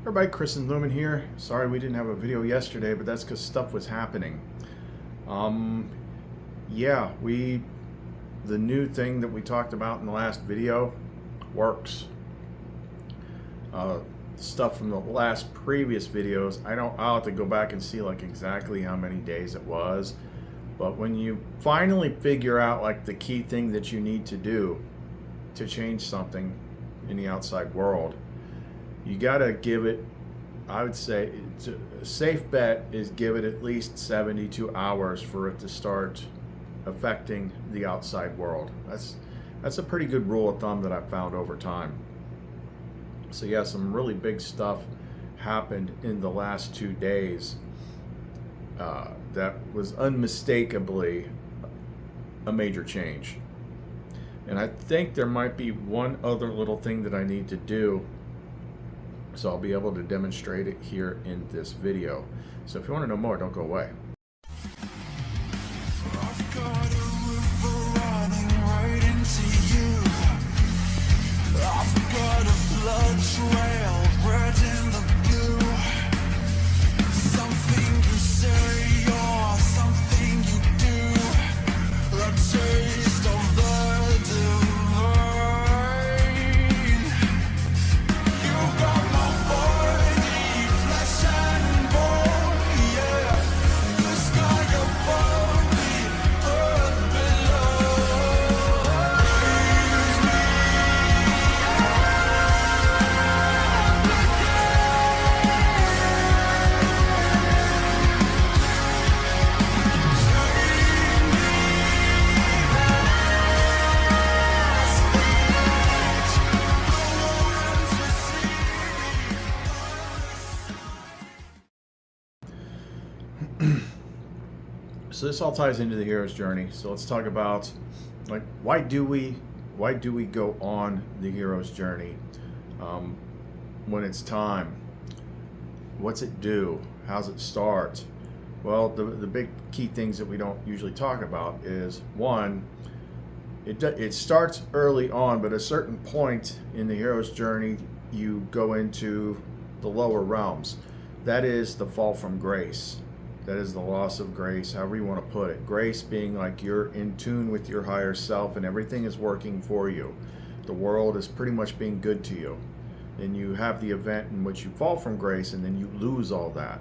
Everybody, Chris and Lumen here. Sorry we didn't have a video yesterday, but that's because stuff was happening. Yeah, the new thing that we talked about in the last video works. Stuff from the last previous videos, I'll have to go back and see like exactly how many days it was. But when you finally figure out like the key thing that you need to do to change something in the outside world, you gotta give it, I would say, a safe bet is give it at least 72 hours for it to start affecting the outside world. That's a pretty good rule of thumb that I've found over time. So yeah, some really big stuff happened in the last 2 days that was unmistakably a major change. And I think there might be one other little thing that I need to do, so I'll be able to demonstrate it here in this video. So if you want to know more, don't go away. I've got a river running right into you. I've got a blood trail red in the blue. Something you say or something you do, a taste of the divine. You got my body, flesh and bone, yeah. The sky above me, earth below. Raise me So this all ties into the hero's journey. So let's talk about like why do we go on the hero's journey when it's time? What's it do? How's it start? Well, the big key things that we don't usually talk about is one, it starts early on, but at a certain point in the hero's journey, you go into the lower realms. That is the fall from grace. That is the loss of grace, however you want to put it. Grace being like you're in tune with your higher self and everything is working for you. The world is pretty much being good to you. And you have the event in which you fall from grace and then you lose all that.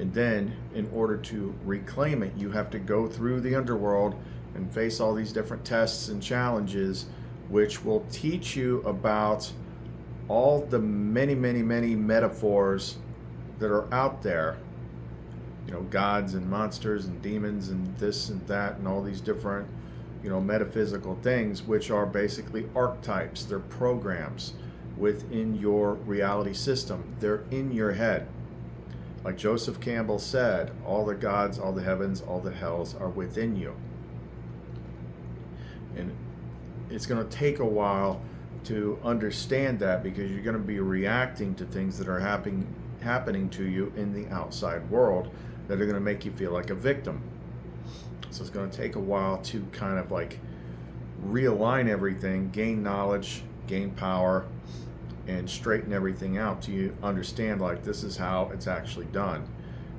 And then in order to reclaim it, you have to go through the underworld and face all these different tests and challenges, which will teach you about all the many, many, many metaphors that are out there. You know, gods and monsters and demons and this and that and all these different, metaphysical things, which are basically archetypes. They're programs within your reality system. They're in your head. Like Joseph Campbell said, all the gods, all the heavens, all the hells are within you. And it's going to take a while to understand that, because you're going to be reacting to things that are happening to you in the outside world that are going to make you feel like a victim. So it's going to take a while to kind of like realign everything, gain knowledge, gain power, and straighten everything out till you understand like this is how it's actually done.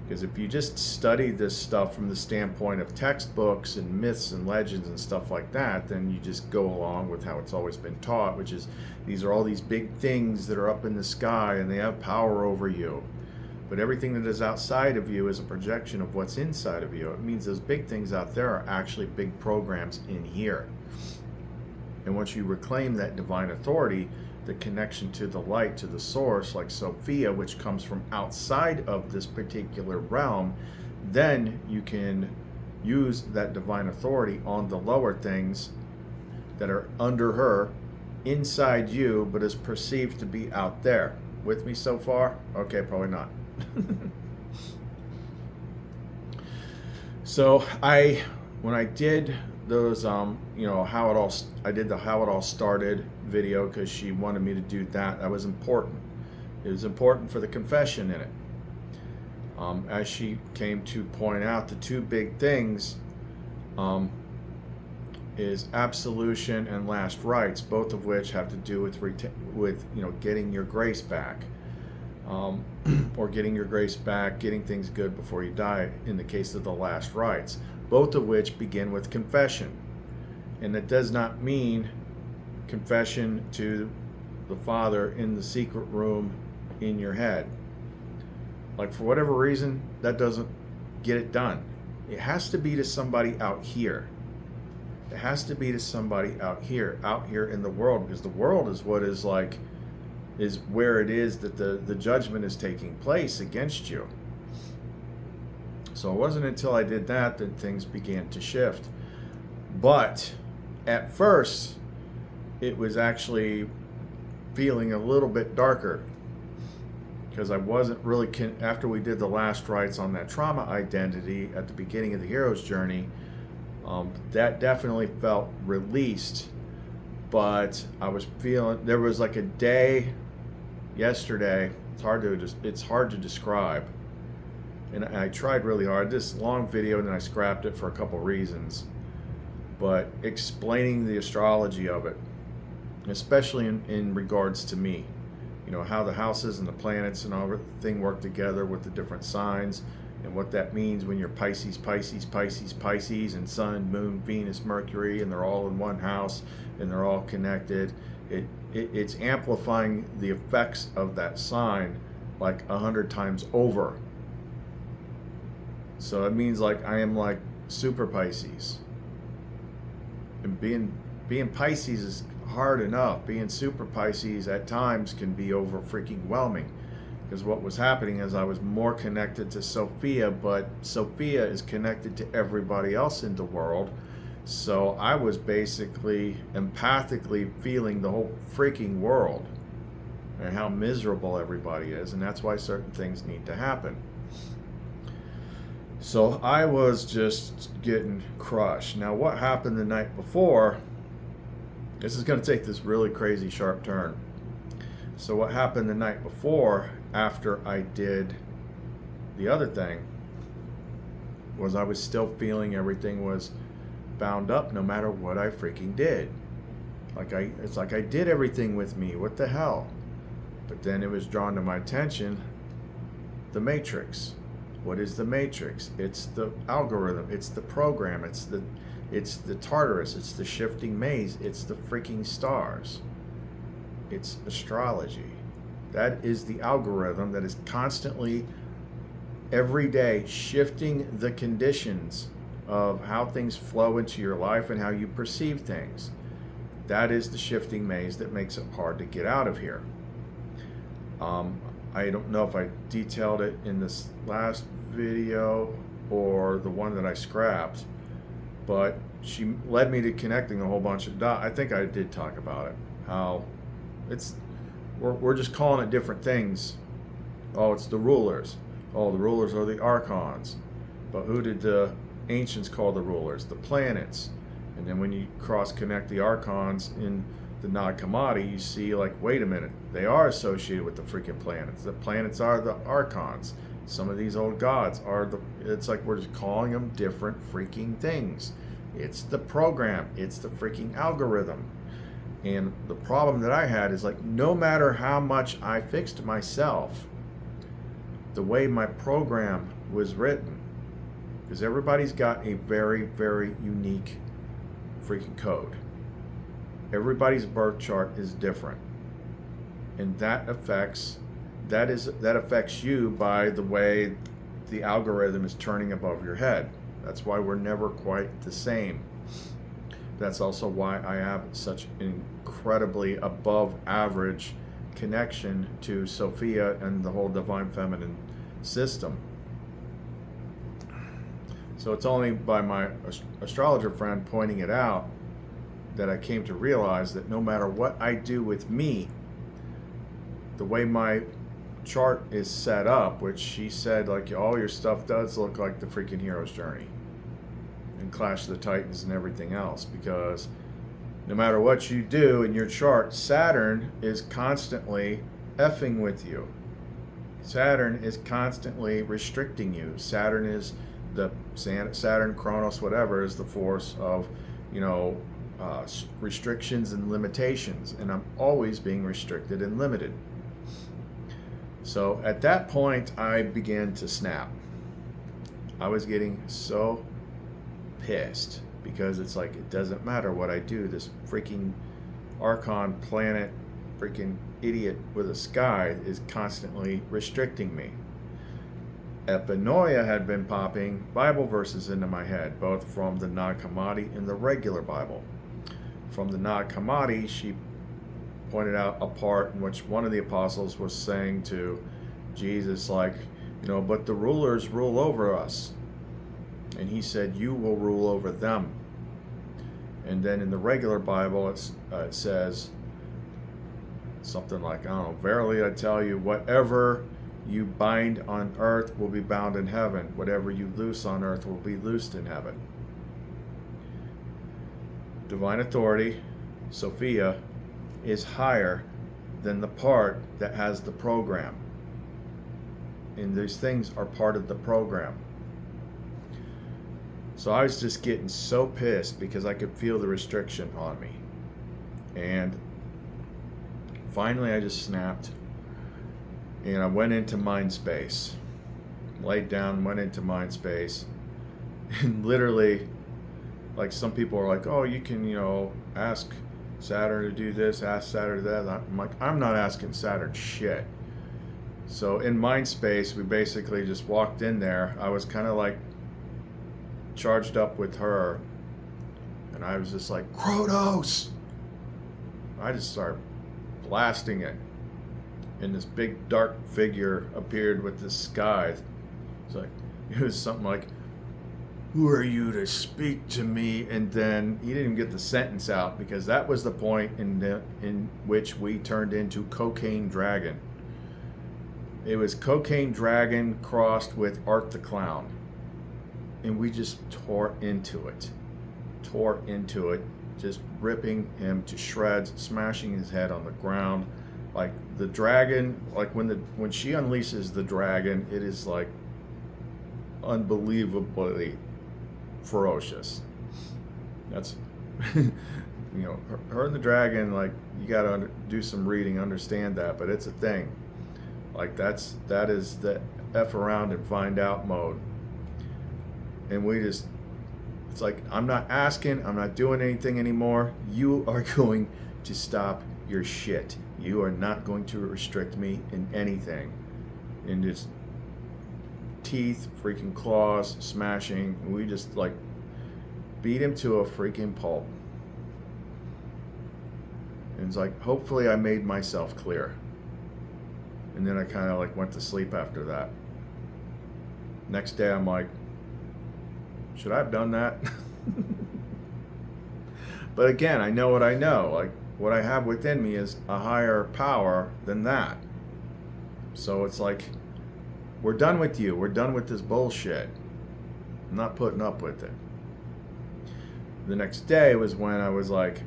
Because if you just study this stuff from the standpoint of textbooks and myths and legends and stuff like that, then you just go along with how it's always been taught, which is these are all these big things that are up in the sky and they have power over you. But everything that is outside of you is a projection of what's inside of you. It means those big things out there are actually big programs in here. And once you reclaim that divine authority, the connection to the light, to the source, like Sophia, which comes from outside of this particular realm, then you can use that divine authority on the lower things that are under her, inside you, but is perceived to be out there. With me so far? Okay, probably not. So when I did those I did the how it all started video, because she wanted me to do that was important. It was important for the confession in it. As she came to point out, the two big things is absolution and last rites, both of which have to do with getting your grace back. or getting your grace back, getting things good before you die in the case of the last rites, both of which begin with confession. And that does not mean confession to the Father in the secret room in your head. Like, for whatever reason, that doesn't get it done. It has to be to somebody out here. It has to be to somebody out here in the world, because the world is what is like, is where it is that the judgment is taking place against you. So it wasn't until I did that that things began to shift. But at first, it was actually feeling a little bit darker, because I wasn't really, after we did the last rites on that trauma identity at the beginning of the hero's journey, that definitely felt released. But I was feeling, there was like a day yesterday, it's hard to describe, and I tried really hard. This long video, and then I scrapped it for a couple reasons, but explaining the astrology of it, especially in regards to me, you know, how the houses and the planets and everything work together with the different signs, and what that means when you're Pisces, Pisces, Pisces, Pisces, and Sun, Moon, Venus, Mercury, and they're all in one house and they're all connected. It's amplifying the effects of that sign like 100 times over. So it means like I am like super Pisces, and being Pisces is hard enough. Being super Pisces at times can be over freaking whelming, because what was happening is I was more connected to Sophia, but Sophia is connected to everybody else in the world. So I was basically empathically feeling the whole freaking world and how miserable everybody is, and that's why certain things need to happen. So I was just getting crushed. Now, what happened the night before, this is going to take this really crazy sharp turn. So what happened the night before, after I did the other thing, was I was still feeling everything was bound up no matter what I freaking did. It's like I did everything with me. What the hell? But then it was drawn to my attention, the matrix. What is the matrix? It's the algorithm. It's the program. It's the Tartarus. It's the shifting maze. It's the freaking stars. It's astrology. That is the algorithm that is constantly, every day, shifting the conditions of how things flow into your life and how you perceive things. That is the shifting maze that makes it hard to get out of here. I don't know if I detailed it in this last video or the one that I scrapped, but she led me to connecting a whole bunch of dots. I think I did talk about it, how we're just calling it different things. Oh, it's the rulers. Oh, the rulers are the archons. But who did the ancients call the rulers? The planets. And then when you cross-connect the archons in the Nag Hammadi, you see, like, wait a minute, they are associated with the freaking planets. The planets are the archons. Some of these old gods are it's like we're just calling them different freaking things. It's the program. It's the freaking algorithm. And the problem that I had is, like, no matter how much I fixed myself, the way my program was written, because everybody's got a very, very unique freaking code. Everybody's birth chart is different, and that affects you by the way the algorithm is turning above your head. That's why we're never quite the same. That's also why I have such an incredibly above average connection to Sophia and the whole divine feminine system. So it's only by my astrologer friend pointing it out that I came to realize that no matter what I do with me, the way my chart is set up, which she said, like, all your stuff does look like the freaking hero's journey and Clash of the Titans and everything else, because no matter what you do in your chart, Saturn is constantly effing with you. Saturn is constantly restricting you. Saturn is Saturn, Kronos, whatever, is the force of, restrictions and limitations, and I'm always being restricted and limited. So at that point, I began to snap. I was getting so pissed because it's like, it doesn't matter what I do. This freaking Archon planet, freaking idiot with a sky is constantly restricting me. Epinoia had been popping Bible verses into my head, both from the Nag Hammadi and the regular Bible. From the Nag Hammadi, she pointed out a part in which one of the apostles was saying to Jesus, like, but the rulers rule over us. And he said, you will rule over them. And then in the regular Bible, it says something like, I don't know, verily I tell you, whatever you bind on earth will be bound in heaven. Whatever you loose on earth will be loosed in heaven. Divine authority, Sophia, is higher than the part that has the program. And these things are part of the program. So I was just getting so pissed because I could feel the restriction on me. And finally I just snapped. And I went into mind space. Laid down, went into mind space. And literally, like, some people are like, oh, you can, ask Saturn to do this, ask Saturn to that. I'm like, I'm not asking Saturn shit. So in mind space, we basically just walked in there. I was kind of like charged up with her. And I was just like, Kronos! I just started blasting it. And this big dark figure appeared with the sky. It's like, it was something like, who are you to speak to me? And then he didn't even get the sentence out, because that was the point in which we turned into Cocaine Dragon. It was Cocaine Dragon crossed with Art the Clown. And we just tore into it, just ripping him to shreds, smashing his head on the ground. Like the dragon, like when she unleashes the dragon, it is like unbelievably ferocious. That's, her and the dragon, like, you gotta do some reading, understand that, but it's a thing. Like that is the F around and find out mode. And it's like, I'm not asking, I'm not doing anything anymore. You are going to stop your shit. You are not going to restrict me in anything. In just teeth, freaking claws, smashing. We just like beat him to a freaking pulp. And it's like, hopefully I made myself clear. And then I kind of like went to sleep after that. Next day I'm like, should I have done that? But again, I know what I know. Like, what I have within me is a higher power than that. So it's like, we're done with you. We're done with this bullshit. I'm not putting up with it. The next day was when I was like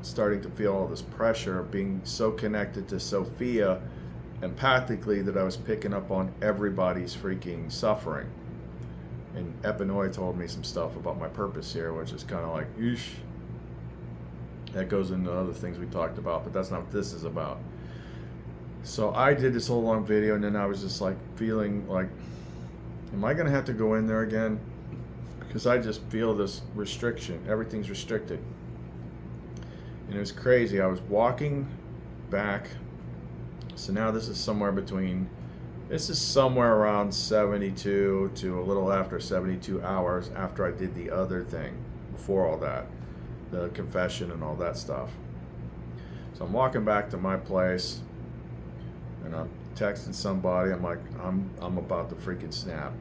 starting to feel all this pressure of being so connected to Sophia empathically that I was picking up on everybody's freaking suffering. And Epinoia told me some stuff about my purpose here, which is kind of like, eesh. That goes into other things we talked about, but that's not what this is about. So I did this whole long video, and then I was just like feeling like, am I going to have to go in there again? Because I just feel this restriction. Everything's restricted. And it was crazy. I was walking back. So now this is somewhere around 72 to a little after 72 hours after I did the other thing, before all that, the confession and all that stuff. So I'm walking back to my place, and I'm texting somebody. I'm like, I'm about to freaking snap.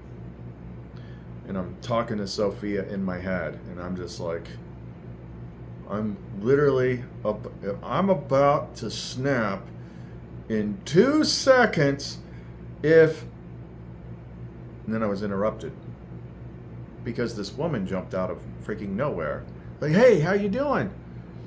And I'm talking to Sophia in my head, and I'm just like, I'm about to snap in 2 seconds if... And then I was interrupted because this woman jumped out of freaking nowhere. Like, hey, how you doing?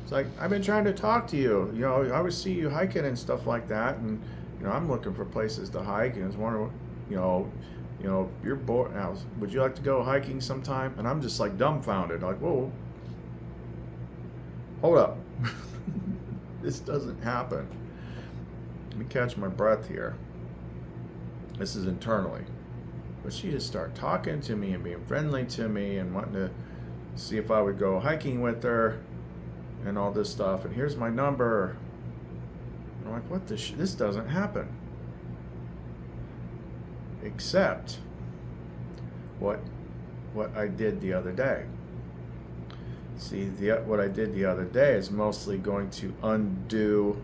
It's like, I've been trying to talk to you. I always see you hiking and stuff like that, and I'm looking for places to hike, and I was wondering, you're bored now. Would you like to go hiking sometime? And I'm just like dumbfounded, like, whoa, hold up. This doesn't happen. Let me catch my breath here. This is internally. But she just started talking to me and being friendly to me and wanting to see if I would go hiking with her and all this stuff. And here's my number. And I'm like, what the this doesn't happen. Except what I did the other day. See, what I did the other day is mostly going to undo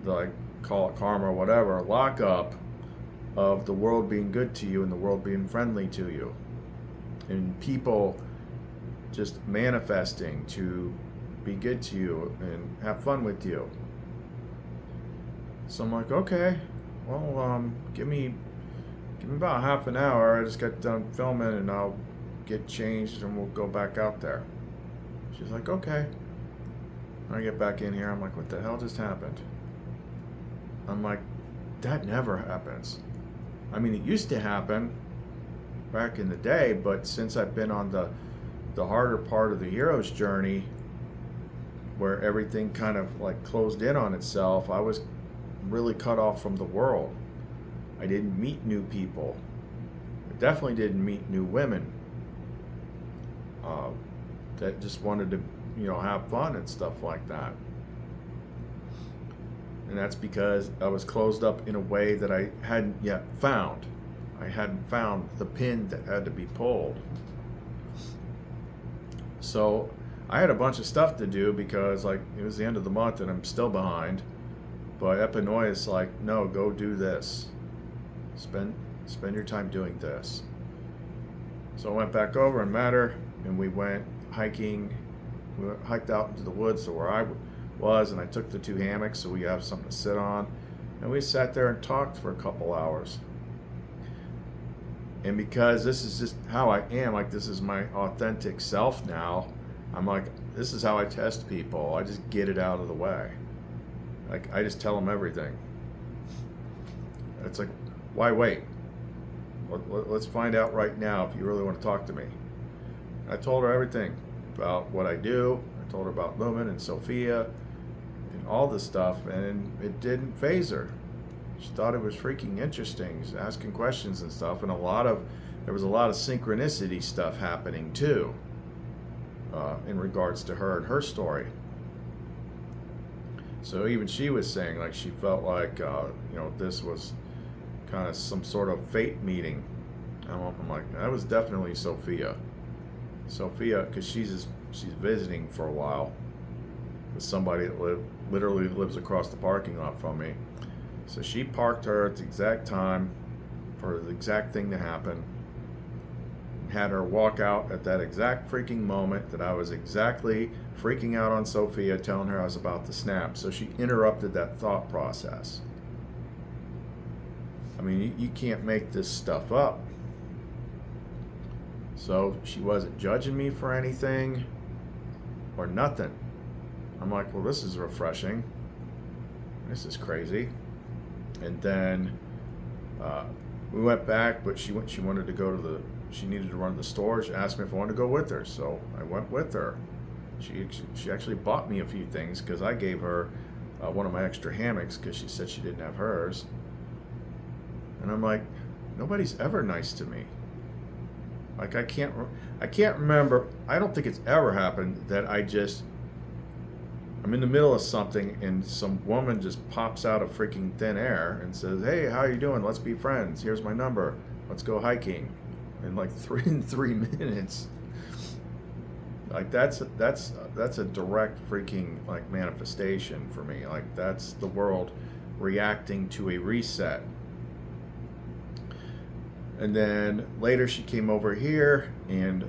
the, like, call it karma or whatever, lockup of the world being good to you and the world being friendly to you. And people just manifesting to be good to you and have fun with you. So I'm like, okay, well, give me about half an hour. I just got done filming and I'll get changed and we'll go back out there. She's like, okay. I get back in here. I'm like, what the hell just happened? I'm like, that never happens. I mean, it used to happen back in the day, but since I've been on the harder part of the hero's journey, where everything kind of like closed in on itself, I was really cut off from the world. I didn't meet new people. I definitely didn't meet new women that just wanted to, have fun and stuff like that. And that's because I was closed up in a way that I hadn't yet found. I hadn't found the pin that had to be pulled. So I had a bunch of stuff to do because, like, it was the end of the month and I'm still behind. But Epinoy is like, no, go do this. Spend your time doing this. So I went back over and met her, and we went hiking. We hiked out into the woods to where I was, and I took the 2 hammocks so we have something to sit on. And we sat there and talked for a couple hours. And because this is just how I am, like, this is my authentic self now, I'm like, this is how I test people. I just get it out of the way. Like, I just tell them everything. It's like, why wait? Let's find out right now if you really want to talk to me. I told her everything about what I do. I told her about Lumen and Sophia and all this stuff, and it didn't faze her. She thought it was freaking interesting. She's asking questions and stuff, and there was a lot of synchronicity stuff happening too, in regards to her and her story. So even she was saying, like, she felt like, this was kind of some sort of fate meeting. I'm like, that was definitely Sophia. Sophia, because she's visiting for a while with somebody that literally lives across the parking lot from me. So she parked her at the exact time for the exact thing to happen. Had her walk out at that exact freaking moment that I was exactly freaking out on Sophia, telling her I was about to snap. So she interrupted that thought process. I mean, you can't make this stuff up. So she wasn't judging me for anything or nothing. I'm like, well, this is refreshing. This is crazy. And then we went back, but she wanted to go to she needed to run to the store. She asked me if I wanted to go with her, so I went with her. She actually bought me a few things because I gave her one of my extra hammocks because she said she didn't have hers. And I'm like, nobody's ever nice to me. Like, I can't remember. I don't think it's ever happened that I'm in the middle of something and some woman just pops out of freaking thin air and says, hey, how you doing? Let's be friends. Here's my number. Let's go hiking. In like 3 minutes. Like, that's a direct freaking, like, manifestation for me. Like, that's the world reacting to a reset. And then later she came over here and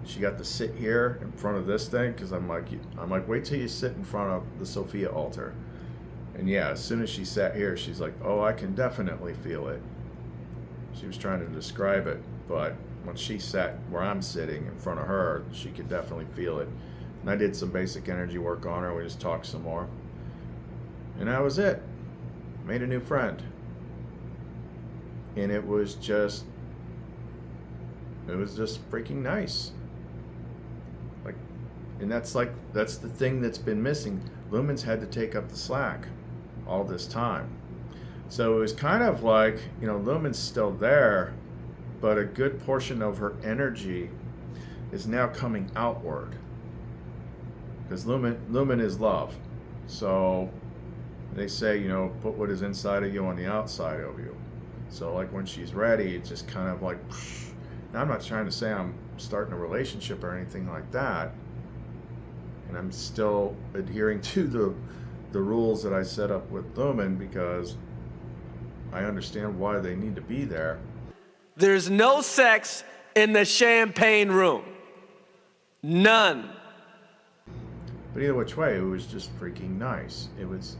she got to sit here in front of this thing because I'm like, wait till you sit in front of the Sophia altar. And yeah, as soon as she sat here, she's like, oh, I can definitely feel it. She was trying to describe it, but when she sat where I'm sitting in front of her, she could definitely feel it. And I did some basic energy work on her. We just talked some more. And that was it. Made a new friend. And it was just freaking nice. Like, and that's the thing that's been missing. Lumen's had to take up the slack all this time. So it was kind of like, Lumen's still there, but a good portion of her energy is now coming outward. Because Lumen is love. So they say, put what is inside of you on the outside of you. So like when she's ready, it's just kind of like, now I'm not trying to say I'm starting a relationship or anything like that. And I'm still adhering to the rules that I set up with Lumen because I understand why they need to be there. There's no sex in the champagne room. None. But either which way, it was just freaking nice. It was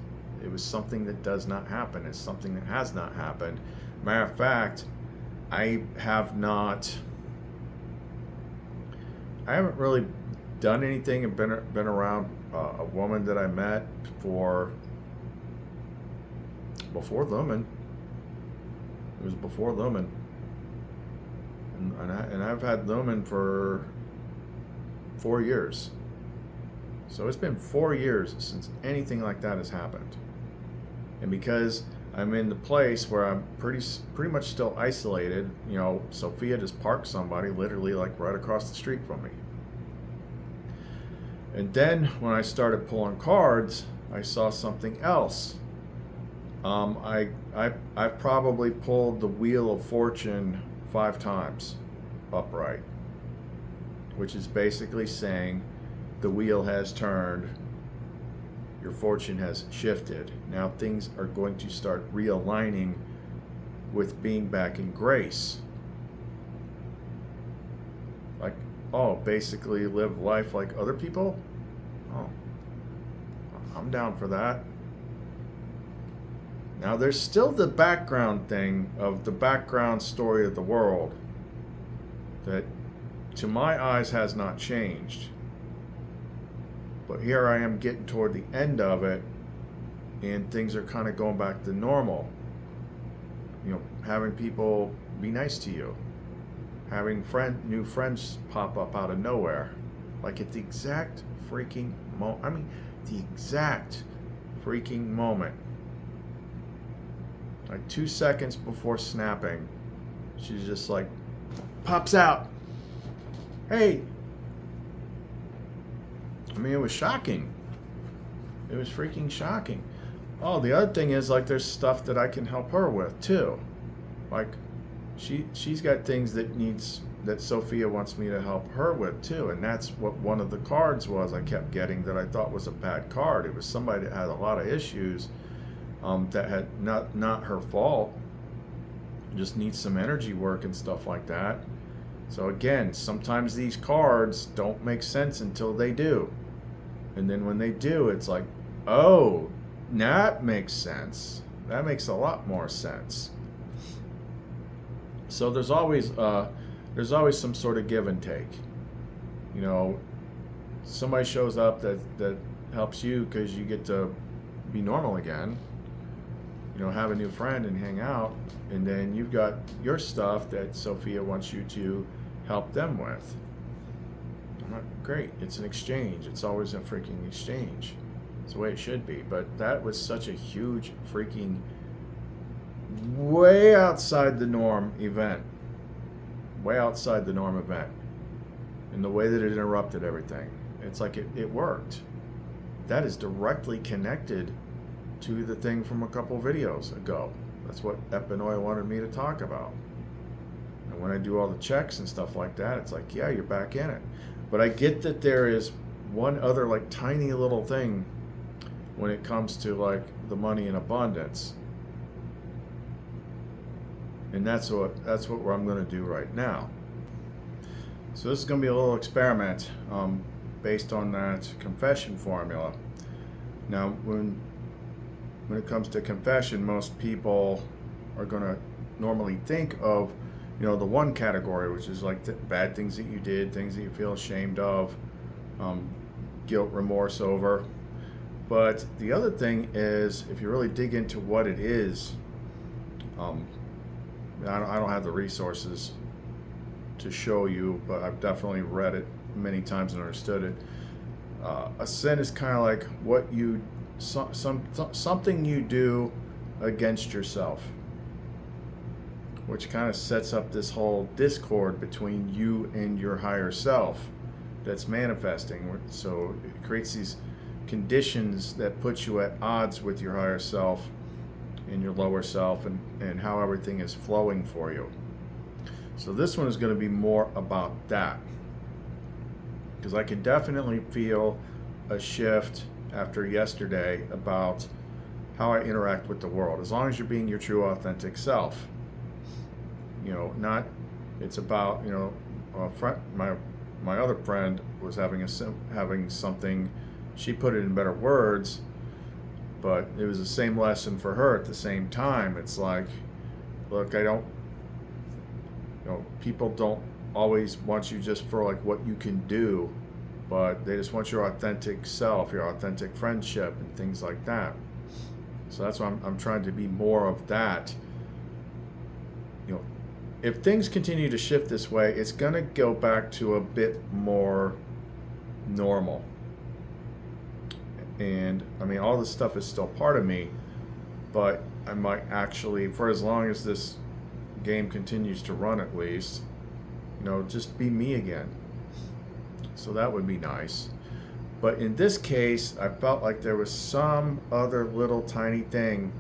something that does not happen. It's something that has not happened. Matter of fact, I haven't really done anything and been around a woman that I met before Lumen. It was before Lumen, and I've had Lumen for 4 years. So it's been 4 years since anything like that has happened. And because I'm in the place where I'm pretty much still isolated, Sophia just parked somebody literally like right across the street from me. And then when I started pulling cards, I saw something else. I've probably pulled the Wheel of Fortune 5 times upright, which is basically saying the wheel has turned, your fortune has shifted. Now things are going to start realigning with being back in grace. Like, basically live life like other people? Oh, I'm down for that. Now there's still the background thing of the background story of the world that to my eyes has not changed. But here I am getting toward the end of it, and things are kind of going back to normal. Having people be nice to you, having new friends pop up out of nowhere, like at the exact freaking moment. I mean, the exact freaking moment. Like 2 seconds before snapping, she's just like, pops out. Hey. I mean, it was shocking. It was freaking shocking. Oh, the other thing is, like, there's stuff that I can help her with too. Like, she's got things that Sophia wants me to help her with too, and that's what one of the cards was I kept getting that I thought was a bad card. It was somebody that had a lot of issues, that had not her fault, just needs some energy work and stuff like that. So again, sometimes these cards don't make sense until they do. And then when they do, it's like, oh, that makes sense. That makes a lot more sense. So there's always some sort of give and take. Somebody shows up that helps you because you get to be normal again. Have a new friend and hang out, and then you've got your stuff that Sophia wants you to help them with. Great, it's an exchange. It's always a freaking exchange. It's the way it should be. But that was such a huge freaking way outside the norm event. Way outside the norm event. And the way that it interrupted everything. It's like it worked. That is directly connected to the thing from a couple videos ago. That's what Epinoy wanted me to talk about. And when I do all the checks and stuff like that, it's like, yeah, you're back in it. But I get that there is one other like tiny little thing when it comes to like the money in abundance. And that's what I'm going to do right now. So this is going to be a little experiment based on that confession formula. Now, when it comes to confession, most people are going to normally think of, the one category, which is like the bad things that you did, things that you feel ashamed of, guilt, remorse over. But the other thing is, if you really dig into what it is, I don't have the resources to show you, but I've definitely read it many times and understood it. A sin is kind of like what you something you do against yourself, which kind of sets up this whole discord between you and your higher self that's manifesting. So it creates these conditions that put you at odds with your higher self and your lower self, and how everything is flowing for you. So this one is going to be more about that, because I can definitely feel a shift after yesterday about how I interact with the world. As long as you're being your true authentic self, not, it's about, a friend, my other friend was having something, she put it in better words, but it was the same lesson for her at the same time. It's like, look, people don't always want you just for like what you can do, but they just want your authentic self, your authentic friendship, and things like that. So that's why I'm trying to be more of that. If things continue to shift this way, it's going to go back to a bit more normal. And I mean, all this stuff is still part of me, but I might actually, for as long as this game continues to run at least, just be me again. So that would be nice. But in this case, I felt like there was some other little tiny thing,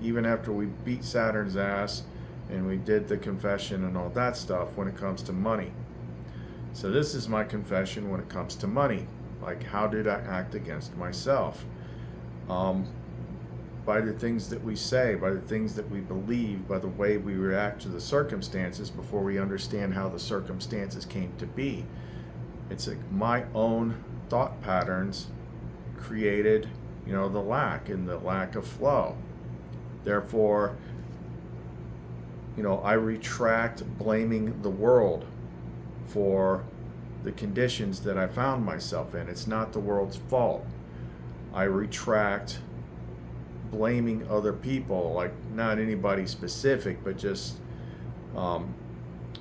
even after we beat Saturn's ass and we did the confession and all that stuff, when it comes to money. So this is my confession when it comes to money. Like, how did I act against myself? By the things that we say, by the things that we believe, by the way we react to the circumstances before we understand how the circumstances came to be. It's like my own thought patterns created, the lack and the lack of flow. Therefore, I retract blaming the world for the conditions that I found myself in. It's not the world's fault. I retract blaming other people, like not anybody specific, but just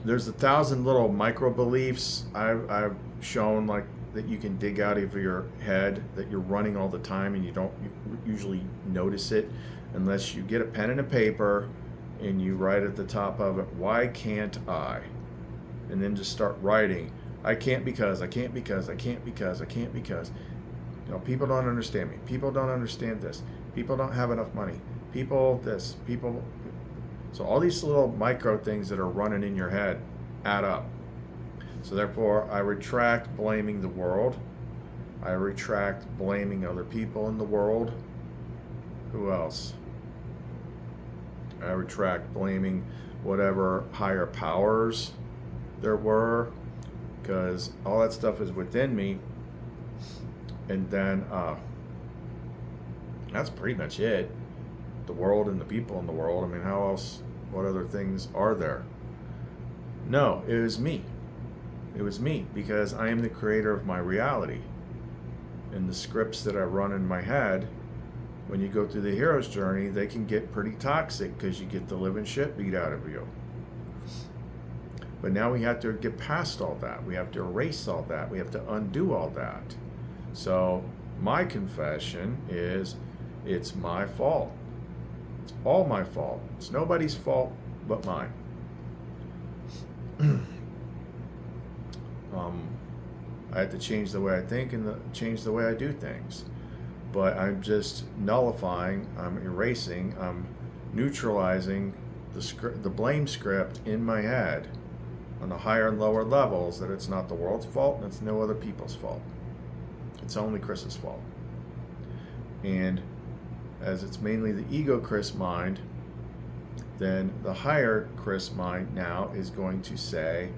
there's 1,000 little micro beliefs I've shown, like, that you can dig out of your head that you're running all the time, and you don't usually notice it unless you get a pen and a paper and you write at the top of it, why can't I? And then just start writing, I can't because, I can't because, I can't because, I can't because. People don't understand me. People don't understand this. People don't have enough money. People this, people. So all these little micro things that are running in your head add up. So therefore, I retract blaming the world. I retract blaming other people in the world. Who else? I retract blaming whatever higher powers there were, because all that stuff is within me. And then that's pretty much it. The world and the people in the world. I mean, how else, what other things are there? No, it was me. It was me, because I am the creator of my reality. And the scripts that I run in my head, when you go through the hero's journey, they can get pretty toxic because you get the living shit beat out of you. But now we have to get past all that. We have to erase all that. We have to undo all that. So my confession is, it's my fault. It's all my fault. It's nobody's fault but mine. I have to change the way I think and change the way I do things. But I'm just nullifying, I'm erasing, I'm neutralizing the blame script in my head on the higher and lower levels, that it's not the world's fault and it's no other people's fault. It's only Chris's fault. And as it's mainly the ego Chris mind, then the higher Chris mind now is going to say,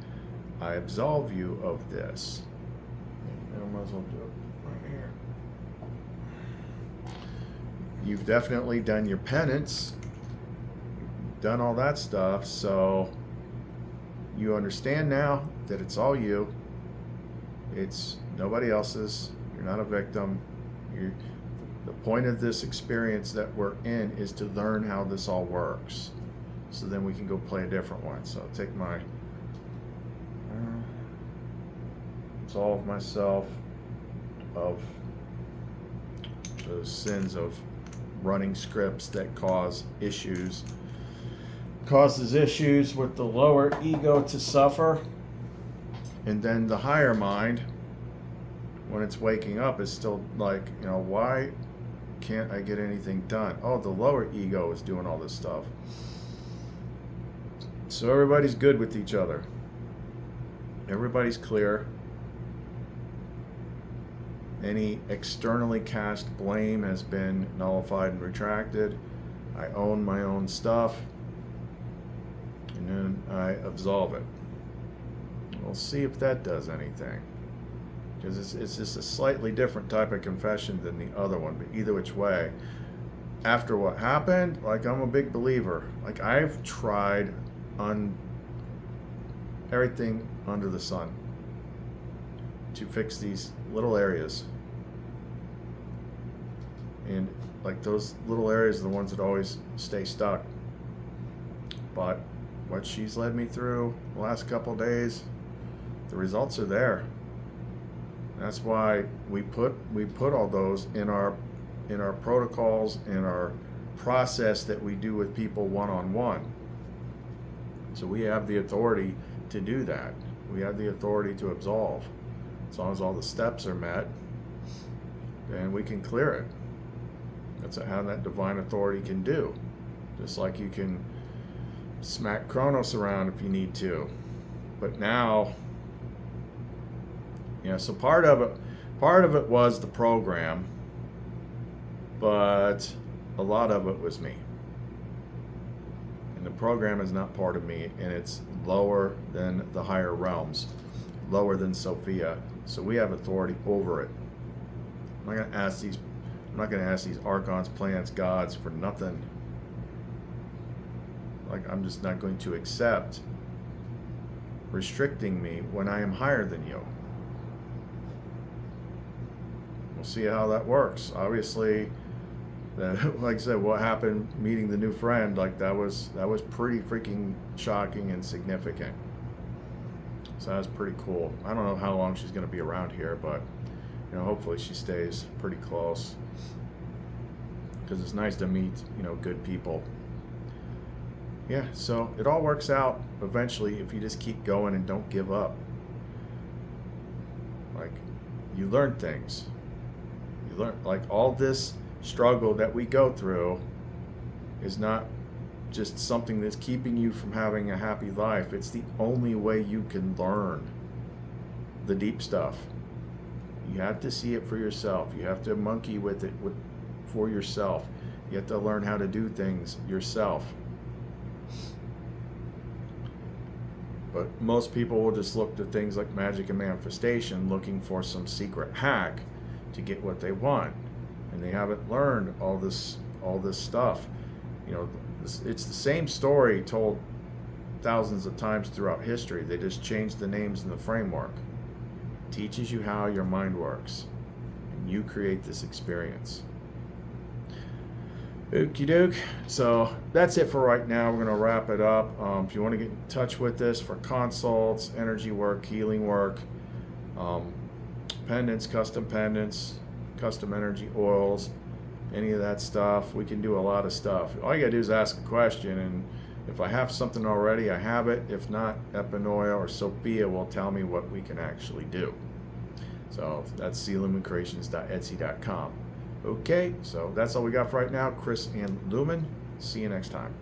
I absolve you of this. I might as well do it right here. You've definitely done your penance, done all that stuff, so you understand now that it's all you. It's nobody else's. You're not a victim. The point of this experience that we're in is to learn how this all works. So then we can go play a different one. So I'll take my absolve myself of those sins of running scripts that causes issues with the lower ego to suffer. And then the higher mind, when it's waking up, is still like, why can't I get anything done? Oh, the lower ego is doing all this stuff. So everybody's good with each other. Everybody's clear. Any externally cast blame has been nullified and retracted. I own my own stuff. And then I absolve it. We'll see if that does anything. Because it's just a slightly different type of confession than the other one. But either which way, after what happened, like, I'm a big believer. Like, I've tried on everything under the sun to fix these little areas. And like, those little areas are the ones that always stay stuck. But what she's led me through the last couple of days, the results are there. That's why we put all those in our protocols, in our process that we do with people one-on-one. So we have the authority to do that. We have the authority to absolve. As long as all the steps are met, then we can clear it. That's how that divine authority can do. Just like you can smack Kronos around if you need to. But now, so part of it was the program, but a lot of it was me. And the program is not part of me, and it's lower than the higher realms, lower than Sophia. So we have authority over it. I'm not going to ask these archons, planets, gods for nothing. Like, I'm just not going to accept restricting me when I am higher than you. We'll see how that works. Obviously, like I said, what happened meeting the new friend, like, that was pretty freaking shocking and significant. So that was pretty cool. I don't know how long she's going to be around here, but hopefully she stays pretty close, because it's nice to meet good people. Yeah, so it all works out eventually if you just keep going and don't give up. Like, you learn things. You learn, like, all this struggle that we go through is not just something that's keeping you from having a happy life. It's the only way you can learn the deep stuff. You have to see it for yourself. You have to monkey with it for yourself. You have to learn how to do things yourself. But most people will just look to things like magic and manifestation, looking for some secret hack to get what they want, and they haven't learned all this stuff. It's the same story told thousands of times throughout history. They just changed the names and the framework. It teaches you how your mind works, and you create this experience. Okie doke. So that's it for right now. We're going to wrap it up. If you want to get in touch with us for consults, energy work, healing work, pendants, custom energy oils, any of that stuff, we can do a lot of stuff. All you got to do is ask a question, and if I have something already, I have it. If not, Epinoia or Sophia will tell me what we can actually do. So that's clumencreations.etsy.com. Okay, so that's all we got for right now. Chris and Lumen. See you next time.